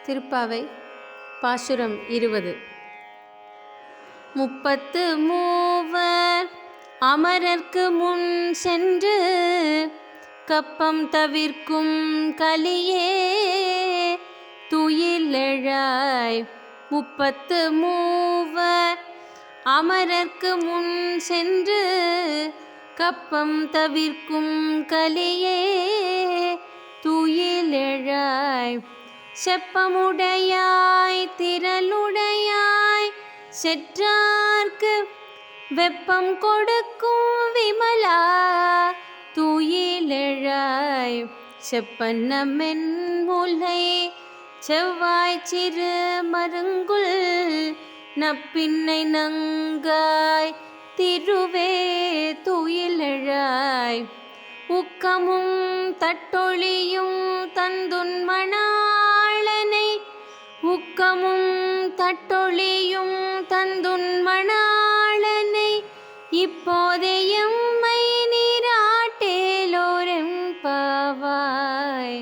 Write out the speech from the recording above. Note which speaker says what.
Speaker 1: திருப்பாவை பாசுரம் 20. 33 அமரர்க்கு முன் சென்று கப்பம் தவிர்க்கும் கலியே துயிலெழாய். 33 அமரர்க்கு முன் சென்று கப்பம் தவிர்க்கும் கலியே துயிலெழாய். செப்பமுடையாய் திரளுடையாய் செற்றார்க்கு வெப்பம் கொடுக்கும் விமலா துயிலெழாய். செப்பன்ன மென்முலை செவ்வாய் சிறு மருங்குல் நப்பின்னை நங்காய் திருவே துயிலெழாய். உக்கமும் தட்டொழியும் தந்துன்மணாளனை உக்கமும் தட்டொழியும் தந்துன்மணாளனை இப்போதே எம்மை நீராட்டேலோரெம்பாவாய்.